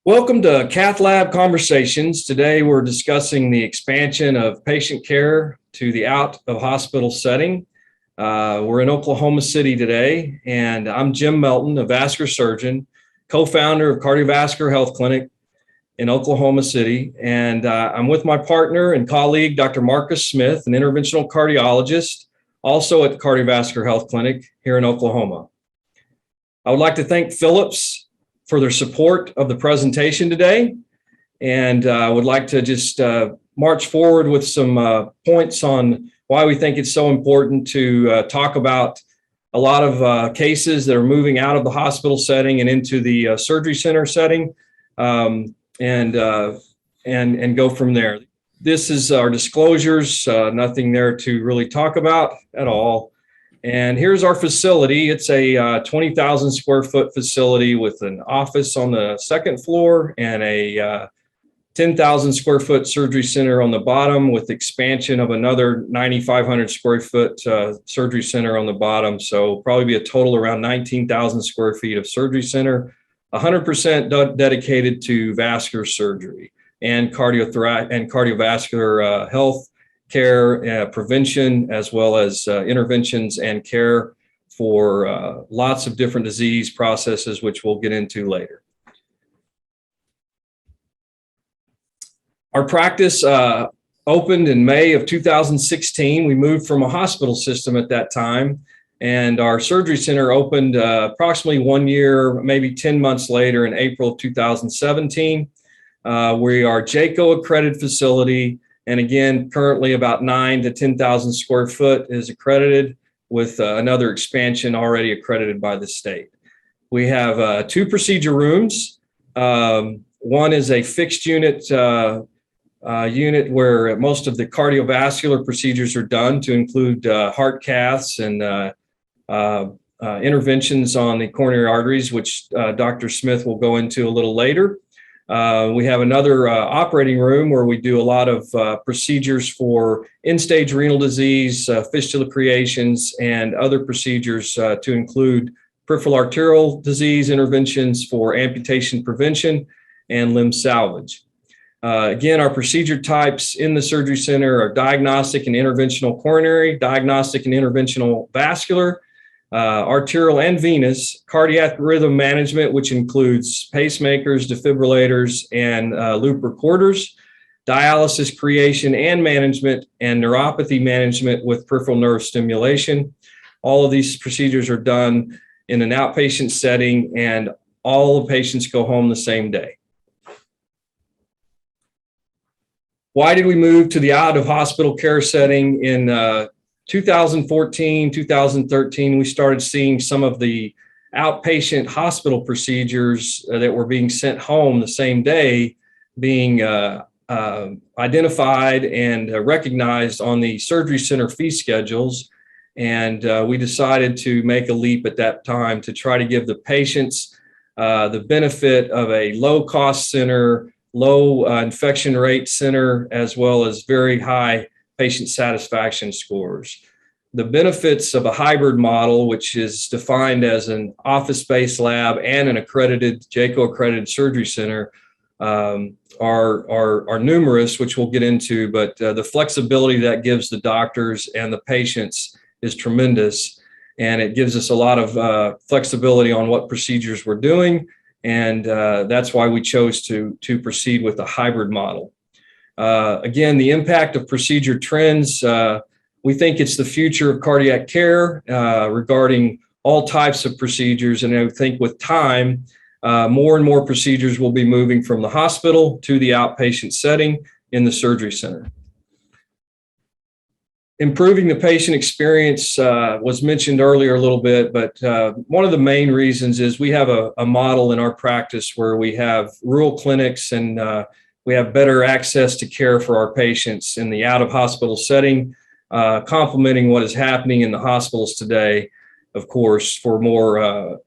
Welcome to Cath Lab Conversations. Today we're discussing the expansion of patient care to the out-of-hospital setting. We're in Oklahoma City today, and I'm Jim Melton, a vascular surgeon, co-founder of Cardiovascular Health Clinic in Oklahoma City. And I'm with my partner and colleague, Dr. Marcus Smith, an interventional cardiologist, also at the Cardiovascular Health Clinic here in Oklahoma. I would like to thank Philips for their support of the presentation today. And I would like to just march forward with some points on why we think it's so important to talk about a lot of cases that are moving out of the hospital setting and into the surgery center setting, and go from there. This is our disclosures, nothing there to really talk about at all. And here's our facility. It's a 20,000 square foot facility with an office on the second floor and a 10,000 square foot surgery center on the bottom, with expansion of another 9,500 square foot surgery center on the bottom. So probably be a total around 19,000 square feet of surgery center, 100% dedicated to vascular surgery and cardiovascular health care, prevention, as well as interventions and care for lots of different disease processes, which we'll get into later. Our practice opened in May of 2016. We moved from a hospital system at that time, and our surgery center opened approximately 1 year, maybe 10 months later in April of 2017. We are JACO accredited facility. And again, currently about 9,000 to 10,000 square foot is accredited, with another expansion already accredited by the state. We have 2 procedure rooms. One is a fixed unit unit where most of the cardiovascular procedures are done, to include heart caths and interventions on the coronary arteries, which Dr. Smith will go into a little later. We have another operating room where we do a lot of procedures for end-stage renal disease, fistula creations, and other procedures to include peripheral arterial disease interventions for amputation prevention and limb salvage. Again, our procedure types in the surgery center are diagnostic and interventional coronary, diagnostic and interventional vascular, arterial and venous, cardiac rhythm management, which includes pacemakers, defibrillators, and loop recorders, dialysis creation and management, and neuropathy management with peripheral nerve stimulation. All of these procedures are done in an outpatient setting, and all the patients go home the same day. Why did we move to the out-of-hospital care setting? In 2014, 2013, we started seeing some of the outpatient hospital procedures that were being sent home the same day being identified and recognized on the surgery center fee schedules. And we decided to make a leap at that time to try to give the patients the benefit of a low-cost center, low infection rate center, as well as very high patient satisfaction scores. The benefits of a hybrid model, which is defined as an office-based lab and an accredited JACO accredited surgery center, are numerous, which we'll get into, but the flexibility that gives the doctors and the patients is tremendous. And it gives us a lot of flexibility on what procedures we're doing. And that's why we chose to proceed with a hybrid model. Again, the impact of procedure trends, we think it's the future of cardiac care regarding all types of procedures. And I think with time, more and more procedures will be moving from the hospital to the outpatient setting in the surgery center. Improving the patient experience was mentioned earlier a little bit, but one of the main reasons is we have a model in our practice where we have rural clinics, and we have better access to care for our patients in the out-of-hospital setting, complementing what is happening in the hospitals today, of course, for more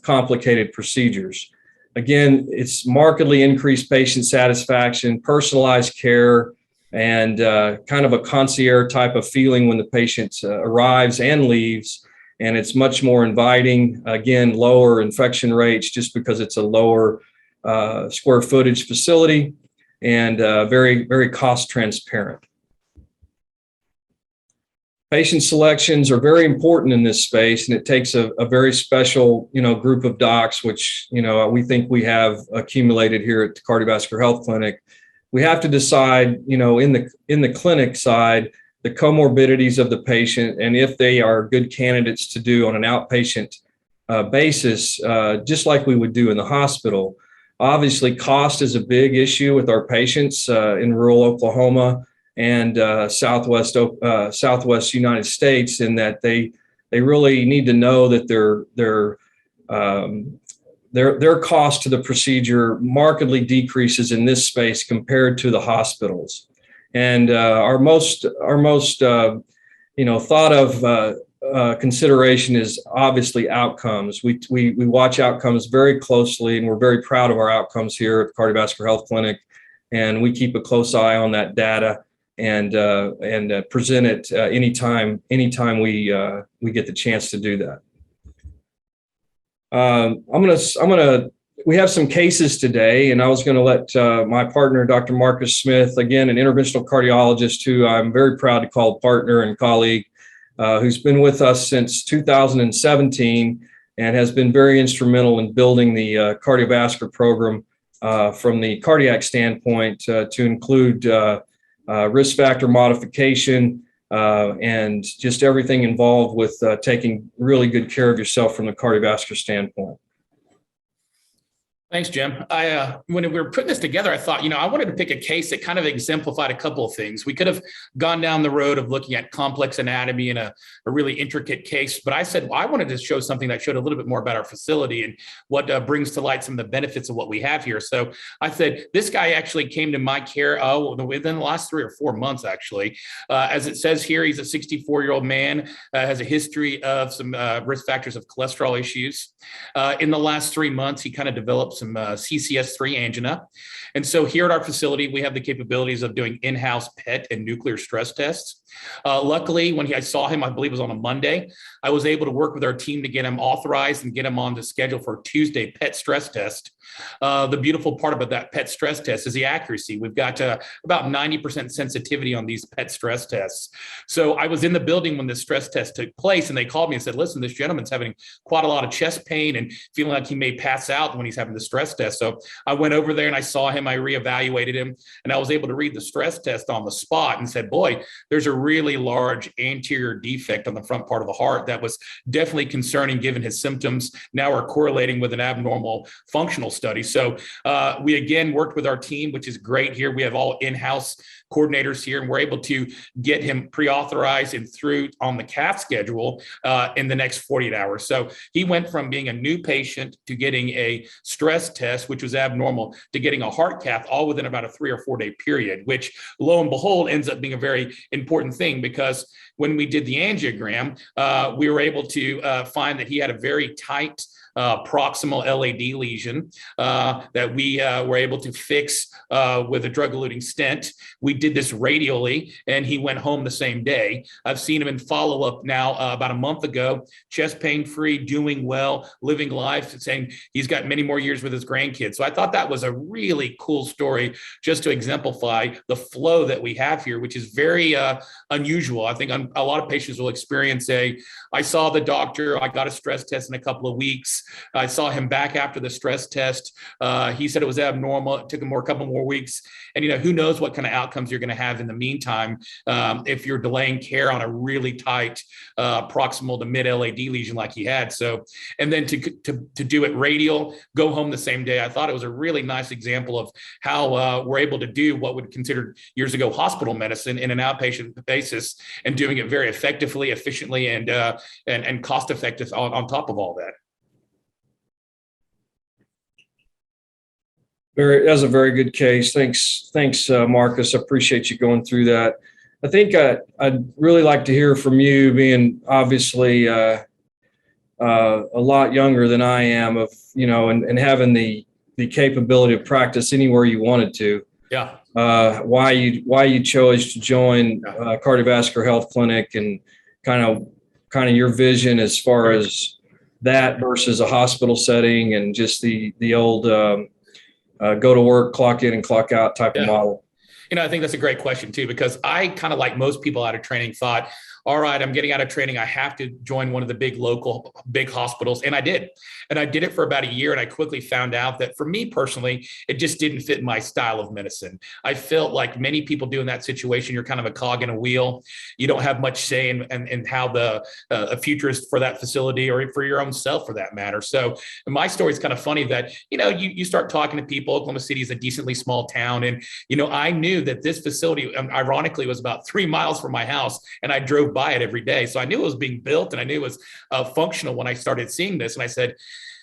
complicated procedures. Again, it's markedly increased patient satisfaction, personalized care, and kind of a concierge type of feeling when the patient arrives and leaves. And it's much more inviting. Again, lower infection rates just because it's a lower square footage facility, and very, very cost transparent. Patient selections are very important in this space, and it takes a very special, group of docs, which, we think we have accumulated here at the Cardiovascular Health Clinic. We have to decide, in the clinic side, the comorbidities of the patient, and if they are good candidates to do on an outpatient basis, just like we would do in the hospital. Obviously, cost is a big issue with our patients in rural Oklahoma and Southwest United States, in that they really need to know that their cost to the procedure markedly decreases in this space compared to the hospitals. And our most thought of consideration is obviously outcomes. We watch outcomes very closely, and we're very proud of our outcomes here at the Cardiovascular Health Clinic, and we keep a close eye on that data and present it anytime we get the chance to do that. We have some cases today, and I was going to let my partner, Dr. Marcus Smith, again, an interventional cardiologist who I'm very proud to call partner and colleague, who's been with us since 2017 and has been very instrumental in building the cardiovascular program from the cardiac standpoint to include risk factor modification and just everything involved with taking really good care of yourself from the cardiovascular standpoint. Thanks, Jim. When we were putting this together, I thought, I wanted to pick a case that kind of exemplified a couple of things. We could have gone down the road of looking at complex anatomy and a really intricate case, but I said, well, I wanted to show something that showed a little bit more about our facility and what brings to light some of the benefits of what we have here. So I said, this guy actually came to my care within the last 3 or 4 months, actually. As it says here, he's a 64-year-old man, has a history of some risk factors of cholesterol issues. In the last 3 months, he kind of developed some CCS3 angina. And so here at our facility, we have the capabilities of doing in-house PET and nuclear stress tests. Luckily, when I saw him, I believe it was on a Monday, I was able to work with our team to get him authorized and get him on the schedule for a Tuesday PET stress test. The beautiful part about that PET stress test is the accuracy. We've got about 90% sensitivity on these PET stress tests. So I was in the building when the stress test took place, and they called me and said, listen, this gentleman's having quite a lot of chest pain and feeling like he may pass out when he's having the stress test. So I went over there and I saw him, I reevaluated him, and I was able to read the stress test on the spot and said, boy, there's a really large anterior defect on the front part of the heart that was definitely concerning given his symptoms now are correlating with an abnormal functional study. So we again worked with our team, which is great here. We have all in-house coordinators here, and we're able to get him pre-authorized and through on the cath schedule in the next 48 hours. So he went from being a new patient to getting a stress test, which was abnormal, to getting a heart cath all within about a 3 or 4 day period, which lo and behold ends up being a very important thing, because when we did the angiogram, we were able to find that he had a very tight proximal LAD lesion that we were able to fix with a drug-eluting stent. We did this radially, and he went home the same day. I've seen him in follow-up now about a month ago, chest pain-free, doing well, living life, saying he's got many more years with his grandkids. So I thought that was a really cool story just to exemplify the flow that we have here, which is very unusual. I think a lot of patients will experience I saw the doctor, I got a stress test in a couple of weeks. I saw him back after the stress test. He said it was abnormal. It took him a couple more weeks. And, who knows what kind of outcomes you're going to have in the meantime if you're delaying care on a really tight proximal to mid LAD lesion like he had. So, and then to do it radial, go home the same day. I thought it was a really nice example of how we're able to do what would consider years ago hospital medicine in an outpatient basis, and doing it very effectively, efficiently, and cost effective on top of all that. That's a very good case. Thanks, Marcus. I appreciate you going through that. I think I'd really like to hear from you, being obviously a lot younger than I am, and having the capability of practice anywhere you wanted to. Yeah. Why you chose to join Cardiovascular Health Clinic, and kind of your vision as far as that versus a hospital setting, and just the old go to work, clock in and clock out type of model? I think that's a great question too, because I kind of like most people out of training thought, all right, I'm getting out of training. I have to join one of the big hospitals. And I did. And I did it for about a year. And I quickly found out that for me personally, it just didn't fit my style of medicine. I felt like many people do in that situation. You're kind of a cog in a wheel. You don't have much say in how the future is for that facility or for your own self for that matter. So my story is kind of funny that, you start talking to people. Oklahoma City is a decently small town. And, I knew that this facility, ironically, was about 3 miles from my house. And I drove by it every day. So I knew it was being built and I knew it was functional when I started seeing this. And I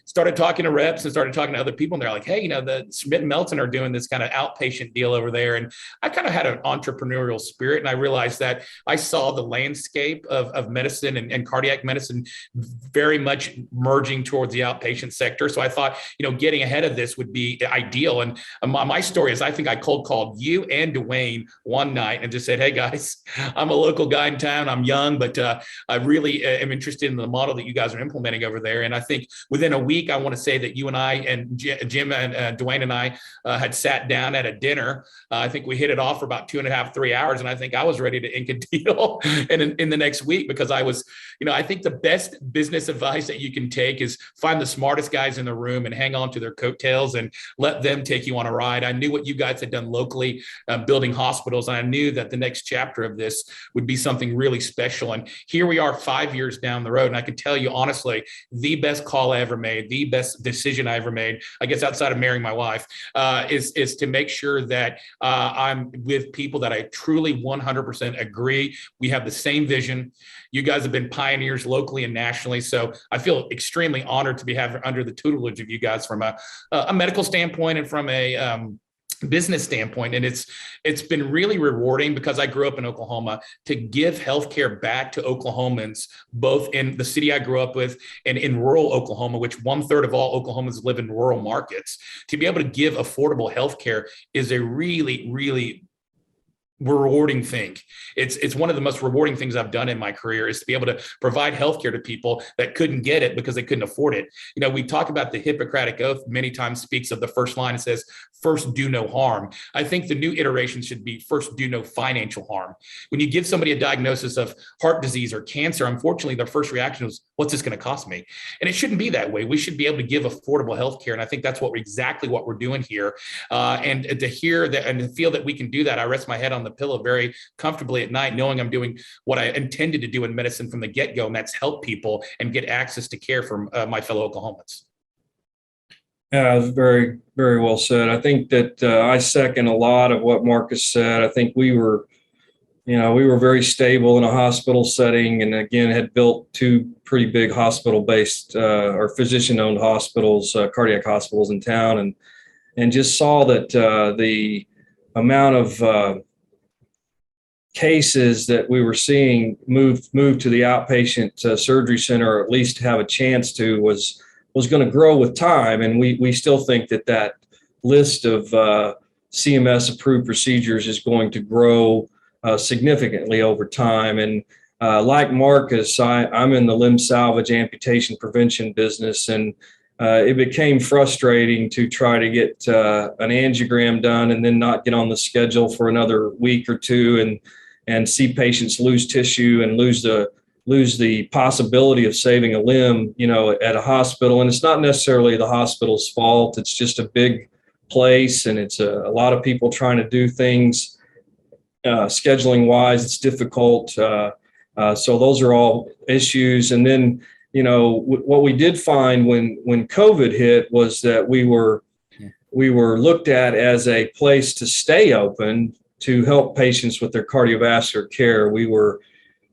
started talking to reps and started talking to other people. And they're like, hey, the Smith and Melton are doing this kind of outpatient deal over there. And I kind of had an entrepreneurial spirit. And I realized that I saw the landscape of medicine and cardiac medicine very much merging towards the outpatient sector. So I thought, getting ahead of this would be ideal. And my story is I think I cold called you and Dwayne one night and just said, hey guys, I'm a local guy in town. I'm young, but I really am interested in the model that you guys are implementing over there. And I think within a week, I want to say that you and I and Jim and Dwayne and I had sat down at a dinner. I think we hit it off for about 2.5, 3 hours. And I think I was ready to ink a deal in the next week because I was, I think the best business advice that you can take is find the smartest guys in the room and hang on to their coattails and let them take you on a ride. I knew what you guys had done locally, building hospitals. And I knew that the next chapter of this would be something really special. And here we are 5 years down the road. And I can tell you honestly, the best call I ever made, the best decision I ever made, I guess outside of marrying my wife, is to make sure that I'm with people that I truly 100% agree. We have the same vision. You guys have been pioneers locally and nationally. So I feel extremely honored to be having under the tutelage of you guys from a medical standpoint and from a business standpoint. And it's been really rewarding because I grew up in Oklahoma to give healthcare back to Oklahomans, both in the city I grew up with and in rural Oklahoma, which 1/3 of all Oklahomans live in rural markets. To be able to give affordable healthcare is a really, really rewarding thing. It's one of the most rewarding things I've done in my career is to be able to provide healthcare to people that couldn't get it because they couldn't afford it. We talk about the Hippocratic Oath many times speaks of the first line. It says, first do no harm. I think the new iteration should be first do no financial harm. When you give somebody a diagnosis of heart disease or cancer, unfortunately, their first reaction is, what's this going to cost me? And it shouldn't be that way. We should be able to give affordable healthcare. And I think that's exactly what we're doing here. And to hear that and to feel that we can do that, I rest my head on the pillow very comfortably at night, knowing I'm doing what I intended to do in medicine from the get-go, and that's help people and get access to care for my fellow Oklahomans. Yeah, very, very well said. I think that I second a lot of what Marcus said. I think we were very stable in a hospital setting, and again, had built 2 pretty big hospital-based or physician-owned hospitals, cardiac hospitals in town, and just saw that the amount of cases that we were seeing move to the outpatient surgery center, or at least have a chance to, was going to grow with time. And we still think that list of CMS approved procedures is going to grow significantly over time. And like Marcus, I'm in the limb salvage amputation prevention business, and it became frustrating to try to get an angiogram done and then not get on the schedule for another week or two, and see patients lose tissue and lose the possibility of saving a limb, at a hospital. And it's not necessarily the hospital's fault. It's just a big place, and it's a lot of people trying to do things. Scheduling wise, it's difficult. So those are all issues. And then, what we did find when COVID hit was that we were looked at as a place to stay open to help patients with their cardiovascular care. We were,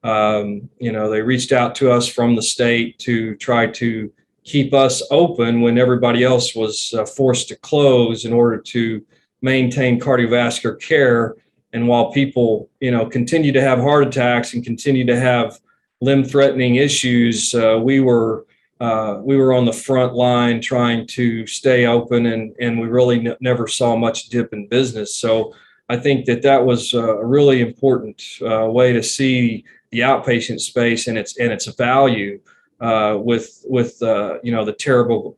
they reached out to us from the state to try to keep us open when everybody else was forced to close in order to maintain cardiovascular care. And while people, continue to have heart attacks and continue to have limb-threatening issues, we were on the front line trying to stay open, and we really never saw much dip in business. So I think that was a really important way to see the outpatient space and its value with the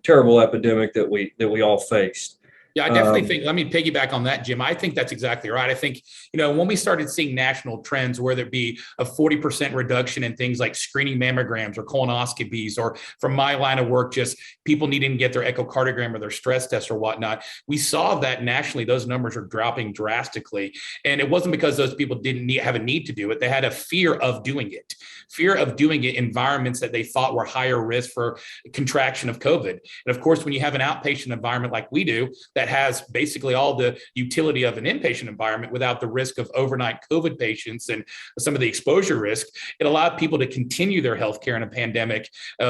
terrible epidemic that we all faced. Yeah, I definitely think, let me piggyback on that, Jim. I think that's exactly right. I think, when we started seeing national trends, whether it be a 40% reduction in things like screening mammograms or colonoscopies, or from my line of work, just people needing to get their echocardiogram or their stress test or whatnot, we saw that nationally, those numbers are dropping drastically. And it wasn't because those people didn't have a need to do it. They had a fear of doing it in environments that they thought were higher risk for contraction of COVID. And of course, when you have an outpatient environment like we do, that has basically all the utility of an inpatient environment without the risk of overnight COVID patients and some of the exposure risk, it allowed people to continue their healthcare in a pandemic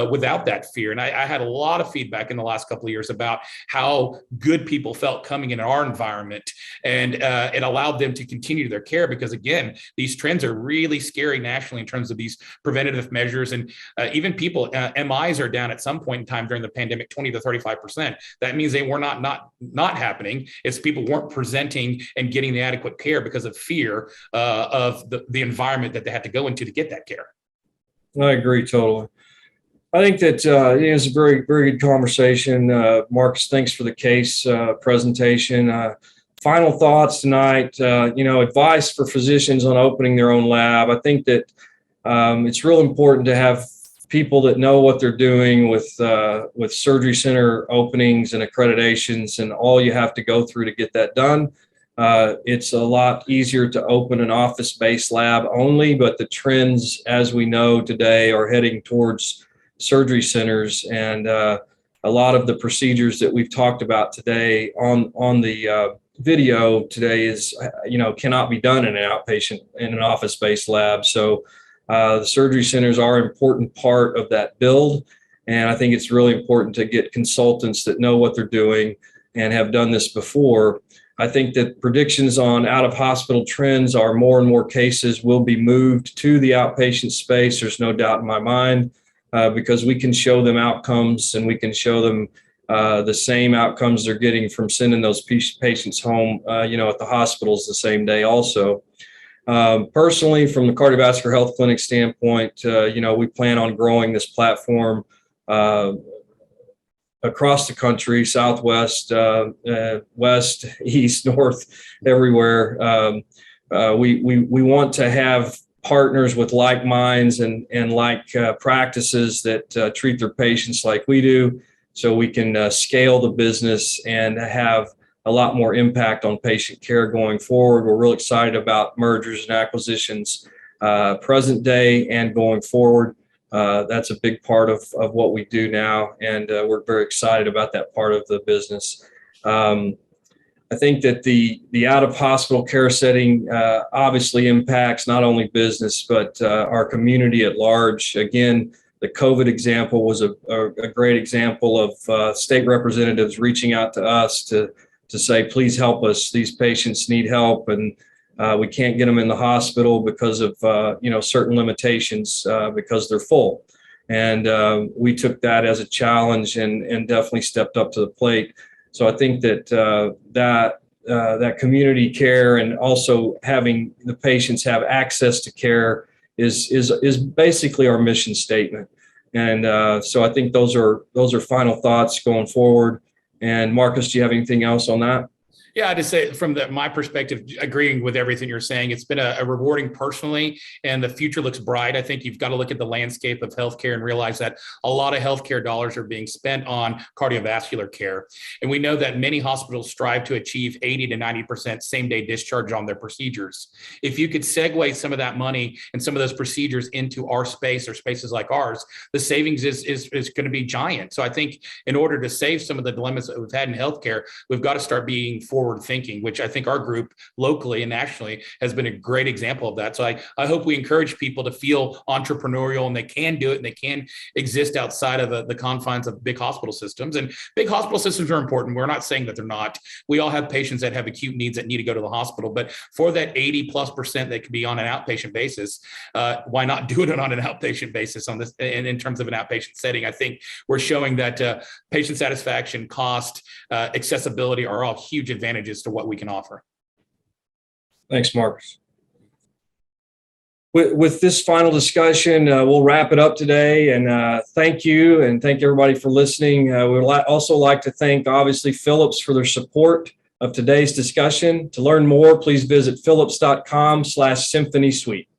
without that fear. And I had a lot of feedback in the last couple of years about how good people felt coming in our environment, and it allowed them to continue their care, because again, these trends are really scary nationally in terms of these preventative measures. And even people, MIs are down at some point in time during the pandemic, 20 to 35%. That means they were not happening. It's people weren't presenting and getting the adequate care because of fear of the environment that they had to go into to get that care. I agree totally. I think that it's a very, very good conversation. Marcus, thanks for the case presentation. Final thoughts tonight, advice for physicians on opening their own lab. I think that it's real important to have people that know what they're doing with surgery center openings and accreditations and all you have to go through to get that done. It's a lot easier to open an office-based lab only, but the trends, as we know today, are heading towards surgery centers, and a lot of the procedures that we've talked about today on the video today is cannot be done in an office-based lab. So the surgery centers are an important part of that build, and I think it's really important to get consultants that know what they're doing and have done this before. I think that predictions on out-of-hospital trends are more and more cases will be moved to the outpatient space. There's no doubt in my mind, because we can show them outcomes, and we can show them the same outcomes they're getting from sending those patients home, at the hospitals the same day also. Personally, from the cardiovascular health clinic standpoint, we plan on growing this platform across the country, Southwest, West, East, North, everywhere. We want to have partners with like minds and like practices that treat their patients like we do, so we can scale the business and have a lot more impact on patient care going forward. We're real excited about mergers and acquisitions, present day and going forward. That's a big part of what we do now, and we're very excited about that part of the business. I think that the out-of-hospital care setting obviously impacts not only business, but our community at large. Again, the COVID example was a great example of state representatives reaching out to us to say, please help us. These patients need help, and we can't get them in the hospital because of certain limitations because they're full. And we took that as a challenge and definitely stepped up to the plate. So I think that that community care and also having the patients have access to care is basically our mission statement. And so I think those are final thoughts going forward. And Marcus, do you have anything else on that? Yeah, I'd just say from my perspective, agreeing with everything you're saying, it's been a rewarding personally, and the future looks bright. I think you've got to look at the landscape of healthcare and realize that a lot of healthcare dollars are being spent on cardiovascular care. And we know that many hospitals strive to achieve 80 to 90% same-day discharge on their procedures. If you could segue some of that money and some of those procedures into our space or spaces like ours, the savings is going to be giant. So I think in order to save some of the dilemmas that we've had in healthcare, we've got to start being forward thinking, which I think our group locally and nationally has been a great example of that. So I hope we encourage people to feel entrepreneurial, and they can do it, and they can exist outside of the confines of big hospital systems. And big hospital systems are important. We're not saying that they're not. We all have patients that have acute needs that need to go to the hospital, but for that 80+% that could be on an outpatient basis, why not do it on an outpatient basis on this? And in terms of an outpatient setting, I think we're showing that patient satisfaction, cost, accessibility are all huge advantages to what we can offer. Thanks, Marcus. with this final discussion, we'll wrap it up today. And thank you, and thank everybody for listening. We would also like to thank, obviously, Phillips for their support of today's discussion. To learn more, please visit phillips.com/symphony suite.